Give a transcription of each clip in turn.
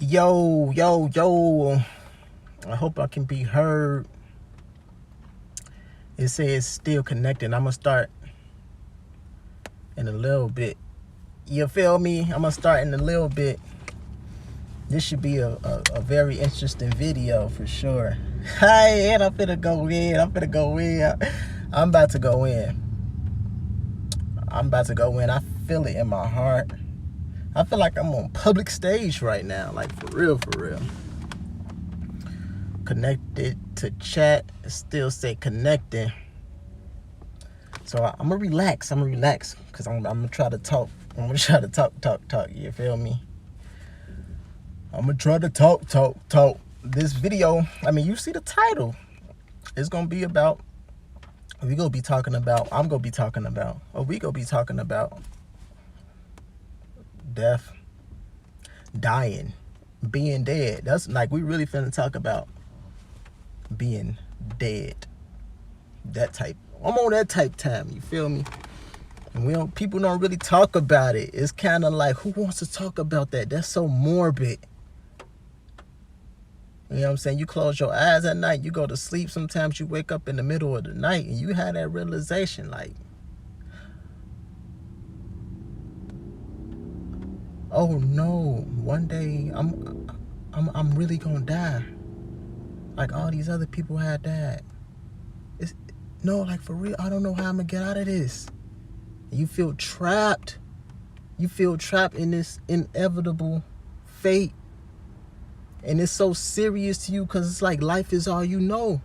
Yo, yo, yo. I hope I can be heard. It says still connecting. I'm going to start in a little bit. You feel me? I'm going to start in a little bit. This should be a very interesting video for sure. Hi, and I'm finna go in. I'm about to go in. I feel it in my heart. I feel like I'm on public stage right now. Like, for real, for real. Connected to chat. Still say connecting. So I'm gonna relax. Because I'm gonna try to talk. Talk. You feel me? I'm gonna try to talk. This video, I mean, you see the title. It's gonna be about, I'm gonna be talking about death, dying, being dead. That's like, we really finna talk about being dead. That type. I'm on that type time, you feel me? And people don't really talk about it. It's kind of like, who wants to talk about that? That's so morbid. You know what I'm saying? You close your eyes at night, you go to sleep. Sometimes you wake up in the middle of the night and you have that realization, like, oh no, one day I'm really gonna die. Like all these other people had died. No, like, for real, I don't know how I'm gonna get out of this. You feel trapped. You feel trapped in this inevitable fate. And it's so serious to you because it's like life is all you know.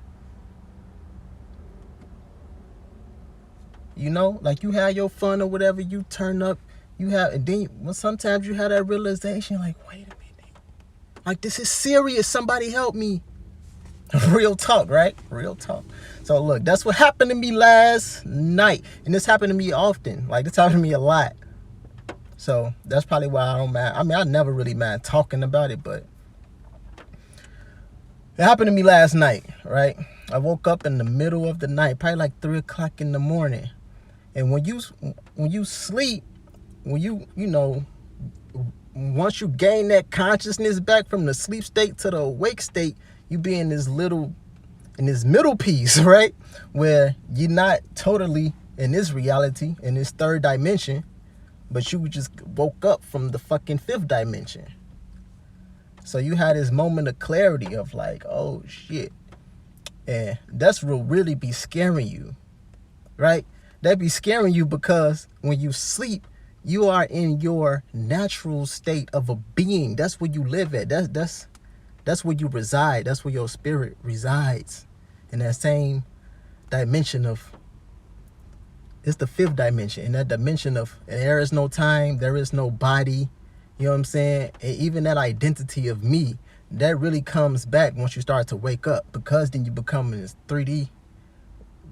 You know, like, you have your fun or whatever, you turn up, and then sometimes you have that realization, like, wait a minute. Like, this is serious. Somebody help me. Real talk, right? Real talk. So look, that's what happened to me last night. And this happened to me often. Like, this happened to me a lot. So that's probably why I don't mind. I mean, I never really mind talking about it, but it happened to me last night, right? I woke up in the middle of the night, probably like 3 o'clock in the morning. And when you sleep, you know, once you gain that consciousness back from the sleep state to the awake state, you be in this middle piece, right? Where you're not totally in this reality, in this third dimension, but you just woke up from the fucking fifth dimension. So you had this moment of clarity of like, oh shit. And that's what really be scaring you, right? That be scaring you because when you sleep, you are in your natural state of a being. That's where you live at. That's where you reside. That's where your spirit resides. In that same dimension of, it's the fifth dimension. In that dimension of, there is no time, there is no body. You know what I'm saying? And even that identity of me, that really comes back once you start to wake up, because then you become in this 3D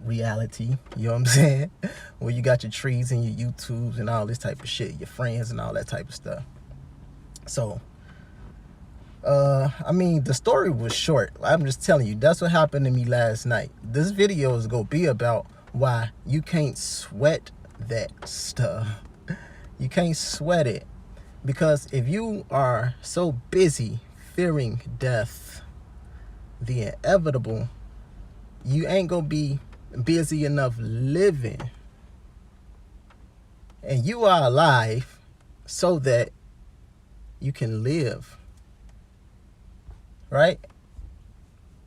reality. You know what I'm saying? Where you got your trees and your YouTubes and all this type of shit, your friends and all that type of stuff. So, I mean, the story was short. I'm just telling you, that's what happened to me last night. This video is gonna be about why you can't sweat that stuff. You can't sweat it. Because if you are so busy fearing death, the inevitable, you ain't gonna be busy enough living. And you are alive so that you can live. Right?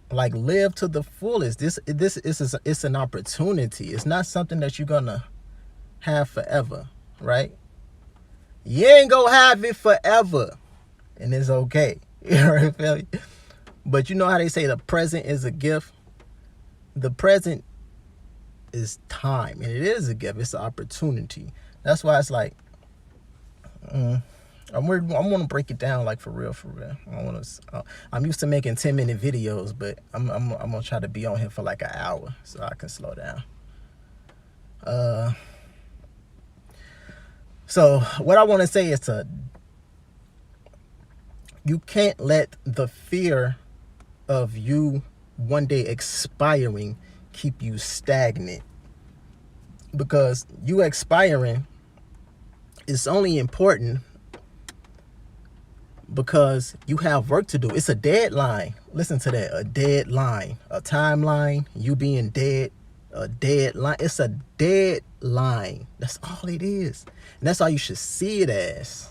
Like, live to the fullest. This is it's an opportunity. It's not something that you're gonna have forever, right? You ain't gonna have it forever, and it's okay. You know what I feel? But you know how they say the present is a gift? The present is time, and it is a gift. It's an opportunity. That's why it's like, I want to break it down, like, for real. I'm used to making 10-minute videos, but I'm gonna try to be on here for like an hour so I can slow down. So what I want to say is, you can't let the fear of you one day expiring keep you stagnant, because you expiring is only important because you have work to do. It's a deadline. Listen to that. A deadline. A timeline. You being dead. A deadline. It's a deadline. That's all it is. And that's all you should see it as.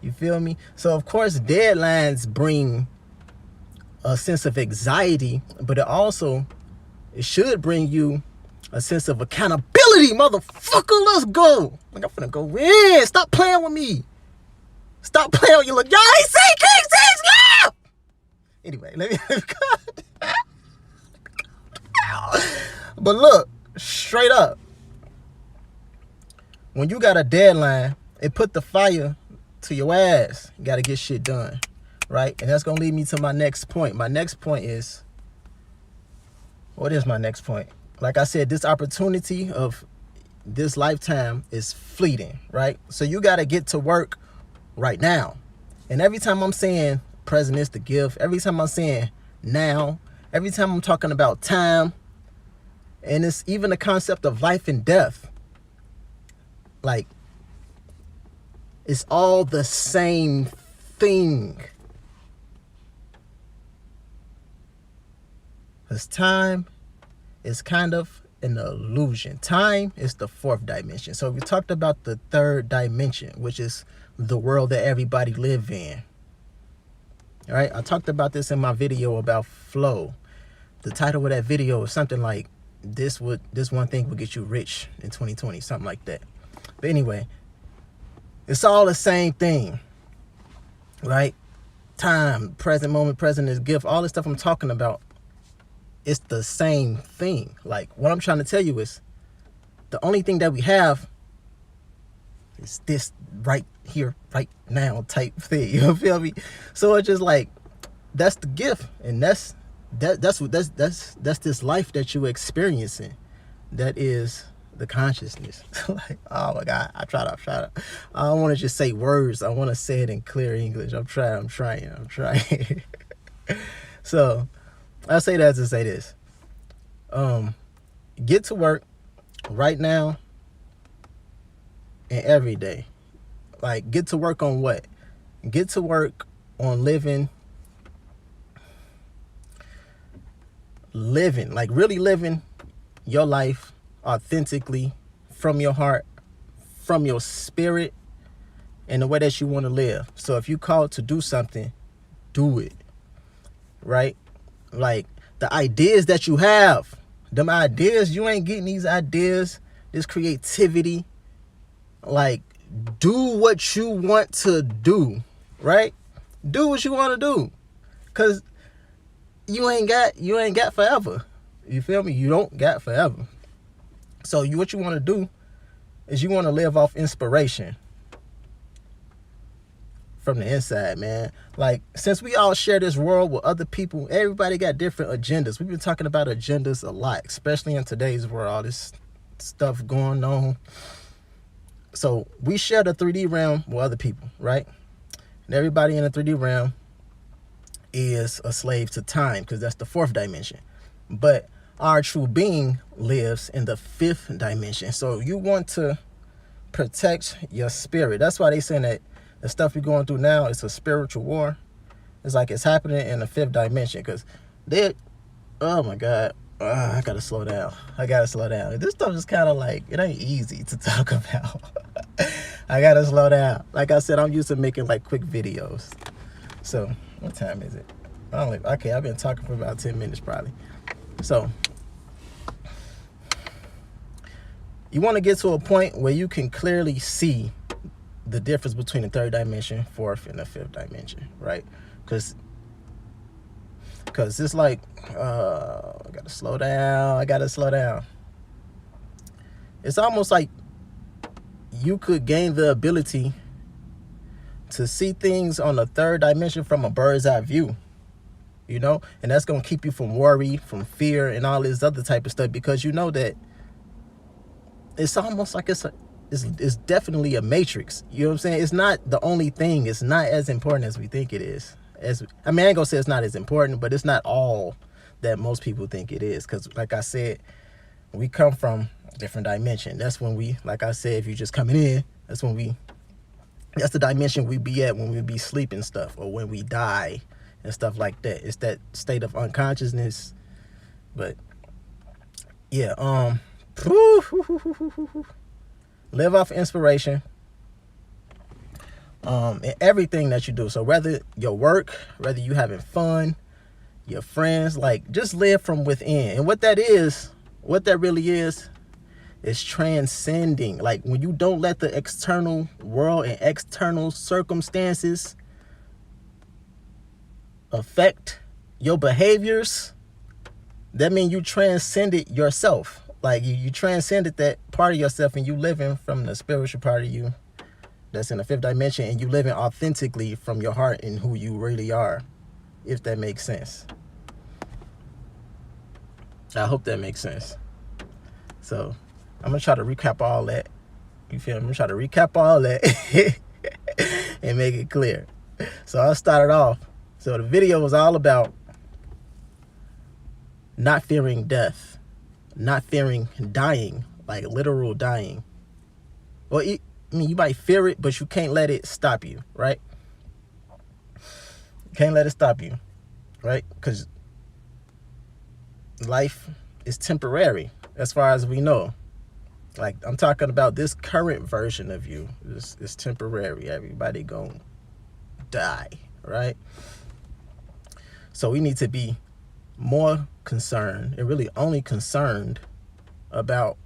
You feel me? So, of course, deadlines bring a sense of anxiety, but it should bring you a sense of accountability, motherfucker. Let's go. Like, I'm finna go in. Stop playing with me. Stop playing with you. Look, y'all ain't seen King Six. Yeah! Anyway, let me But look, straight up, when you got a deadline, it put the fire to your ass. You got to get shit done, right? And that's going to lead me to my next point. My next point is, what is my next point? Like I said, this opportunity of this lifetime is fleeting, right? So you got to get to work right now. And every time I'm saying present is the gift, every time I'm saying now, every time I'm talking about time, and it's even the concept of life and death, like, it's all the same thing. Because time is kind of an illusion. Time is the fourth dimension. So we talked about the third dimension, which is the world that everybody live in. All right, I talked about this in my video about flow. The title of that video is something like, this one thing will get you rich in 2020, something like that. But anyway, it's all the same thing, right? Time, present moment, present is gift, all this stuff I'm talking about, it's the same thing. Like, what I'm trying to tell you is, the only thing that we have is this right here, right now type thing. You feel me? So it's just like, that's the gift, and that's this life that you're experiencing. That is the consciousness. Like, oh my God, I try to. I don't want to just say words. I want to say it in clear English. I'm trying. So I say that to say this. Get to work right now and every day. Like, get to work on what? Get to work on living, like really living your life authentically, from your heart, from your spirit, in the way that you want to live. So if you called to do something, do it, right? Like, the ideas that you have, them ideas, you ain't getting these ideas, this creativity. Like, do what you want to do, right? Do what you want to do, because you ain't got forever. You feel me? You don't got forever. So what you want to do is you want to live off inspiration from the inside, man. Like, since we all share this world with other people, everybody got different agendas. We've been talking about agendas a lot, especially in today's world, all this stuff going on. So we share the 3D realm with other people, right? And everybody in the 3D realm is a slave to time, because that's the fourth dimension. But our true being lives in the fifth dimension. So you want to protect your spirit. That's why they saying that the stuff we're going through now is a spiritual war. It's like it's happening in the fifth dimension, because oh my God, I gotta slow down. This stuff is kind of like, it ain't easy to talk about. I gotta slow down. Like I said, I'm used to making like quick videos. So what time is it? Okay, I've been talking for about 10 minutes probably. So you want to get to a point where you can clearly see the difference between the third dimension, fourth, and the fifth dimension, right? Because it's like, I gotta slow down. It's almost like you could gain the ability to see things on the third dimension from a bird's eye view, you know? And that's gonna keep you from worry, from fear, and all this other type of stuff, because you know that it's almost like it's definitely a matrix. You know what I'm saying? It's not the only thing. It's not as important as we think it is. I ain't gonna say it's not as important, but it's not all that most people think it is. Because like I said, we come from a different dimension. That's when we, like I said, if you're just coming in, that's when we That's the dimension we be at when we be sleeping stuff, or when we die and stuff like that. It's that state of unconsciousness. But yeah, live off inspiration in everything that you do. So whether your work, whether you having fun, your friends, like, just live from within. And what that really is transcending. Like, when you don't let the external world and external circumstances affect your behaviors, that means you transcended yourself. Like, you transcended that part of yourself, and you living from the spiritual part of you that's in the fifth dimension, and you living authentically from your heart and who you really are, if that makes sense. I hope that makes sense. So I'm gonna try to recap all that. You feel me? I'm gonna try to recap all that and make it clear. So I started off. So the video was all about not fearing death, not fearing dying, like literal dying. Well, I mean, you might fear it, but you can't let it stop you, right? You can't let it stop you, right? Because life is temporary, as far as we know. Like, I'm talking about this current version of you is temporary. Everybody gonna die, right? So we need to be more concerned, and really only concerned, about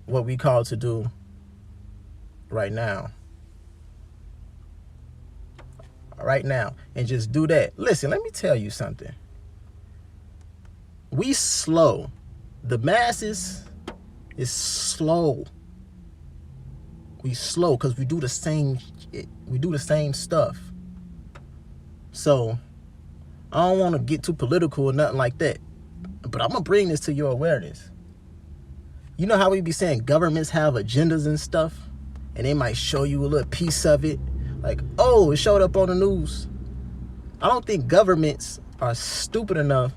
what we call to do right now. Right now. And just do that. Listen, let me tell you something. We slow. The masses is slow. We slow because we do the same shit. We do the same stuff. So I don't want to get too political or nothing like that, but I'm gonna bring this to your awareness. You know how we be saying governments have agendas and stuff, and they might show you a little piece of it, like, oh, it showed up on the news. I don't think governments are stupid enough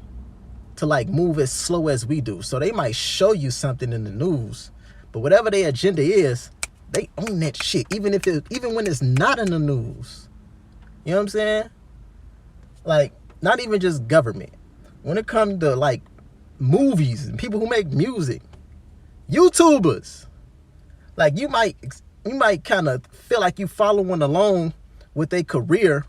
to, like, move as slow as we do. So they might show you something in the news, but whatever their agenda is, they own that shit, even when it's not in the news. You know what I'm saying? Like, not even just government. When it comes to, like, movies and people who make music, YouTubers, like, you might kind of feel like you following along with their career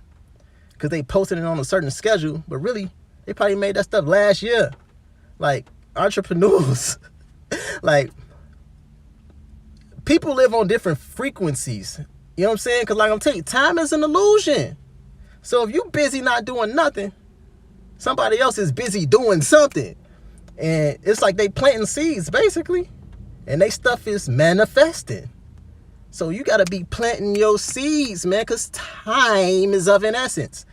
because they posted it on a certain schedule, but really, they probably made that stuff last year. Like, entrepreneurs, like, people live on different frequencies. You know what I'm saying? Because, like I'm telling you, time is an illusion. So if you busy not doing nothing, somebody else is busy doing something. And it's like they planting seeds, basically. And they stuff is manifesting. So you got to be planting your seeds, man, because time is of an essence.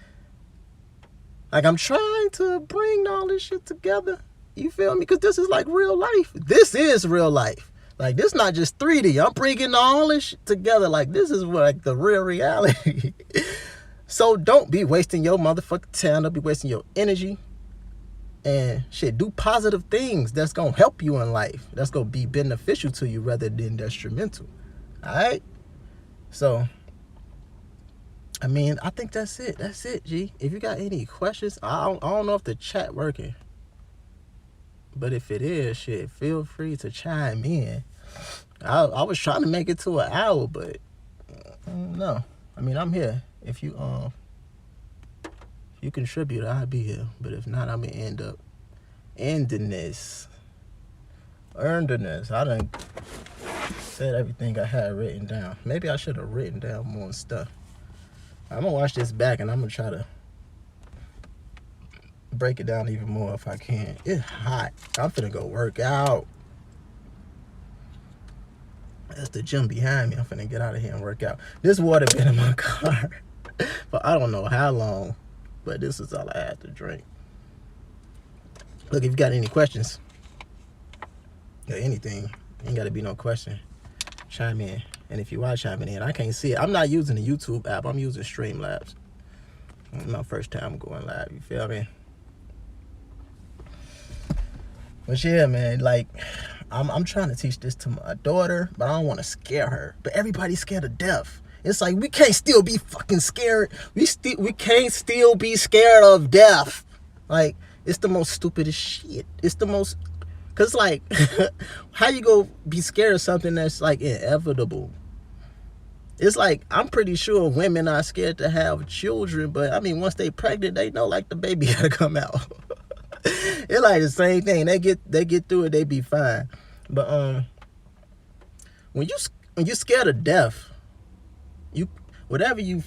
Like, I'm trying to bring all this shit together. You feel me? Because this is like real life. This is real life. Like, this not just 3D. I'm bringing all this shit together. Like, this is like the real reality. So don't be wasting your motherfucking time. Don't be wasting your energy. And shit, do positive things that's going to help you in life. That's going to be beneficial to you rather than detrimental. All right? So, I mean, I think that's it. That's it, G. If you got any questions, I don't know if the chat working. But if it is, shit, feel free to chime in. I was trying to make it to an hour, but no. I mean, I'm here. If you contribute, I'll be here. But if not, I'm gonna end up ending this. I done said everything I had written down. Maybe I should have written down more stuff. I'm gonna watch this back and I'm gonna try to break it down even more if I can. It's hot. I'm finna go work out. That's the gym behind me. I'm finna get out of here and work out. This water been in my car for I don't know how long, but this is all I had to drink. Look, if you got any questions or anything, ain't gotta be no question, chime in. And if you are chiming in, I can't see it. I'm not using the YouTube app. I'm using Streamlabs. It's my first time going live. You feel me? But yeah, man, like, I'm trying to teach this to my daughter, but I don't want to scare her. But everybody's scared of death. It's like we can't still be fucking scared. We can't still be scared of death. Like, it's the most stupidest shit. It's the most, cause like, how you go be scared of something that's like inevitable? It's like, I'm pretty sure women are scared to have children, but I mean, once they pregnant, they know like the baby gotta come out. It's like the same thing. They get through it, they be fine. But when you scared of death, you whatever you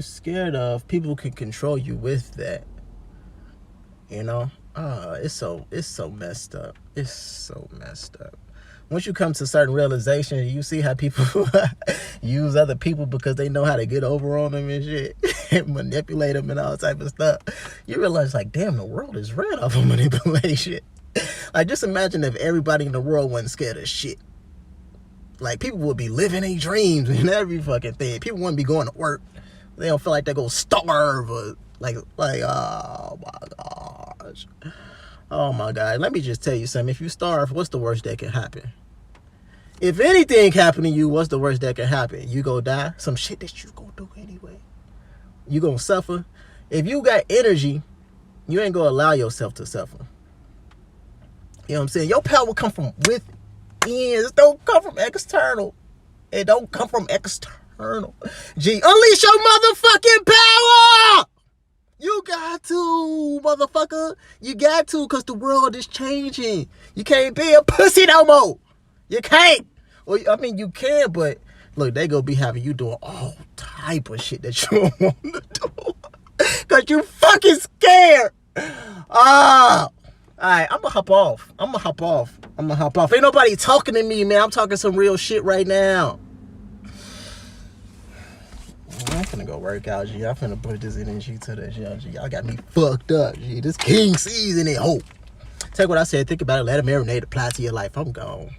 scared of, people can control you with that. You know? It's so messed up. It's so messed up. Once you come to certain realization, you see how people use other people because they know how to get over on them and shit, and manipulate them and all type of stuff. You realize, like, damn, the world is ran off of manipulation. Like, just imagine if everybody in the world wasn't scared of shit. Like, people would be living their dreams and every fucking thing. People wouldn't be going to work. They don't feel like they're going to starve or like, oh my gosh. Oh my God. Let me just tell you something. If you starve, what's the worst that can happen? If anything happen to you, what's the worst that can happen? You go die. Some shit that you gonna do anyway. You gonna suffer. If you got energy, you ain't gonna allow yourself to suffer. You know what I'm saying? Your power come from within. It don't come from external. It don't come from external. Gee, unleash your motherfucking power! You got to, motherfucker. You got to, because the world is changing. You can't be a pussy no more. You can't. Well, I mean, you can, but look, they gonna be having you doing all type of shit that you don't want to do. Because you fucking scared. Alright, I'm gonna hop off. Ain't nobody talking to me, man. I'm talking some real shit right now. I'm finna go work out, G. I'm finna put this energy to this, G. Y'all got me fucked up, G. This king season it hope. Take what I said, think about it, let it marinate, apply to your life. I'm gone.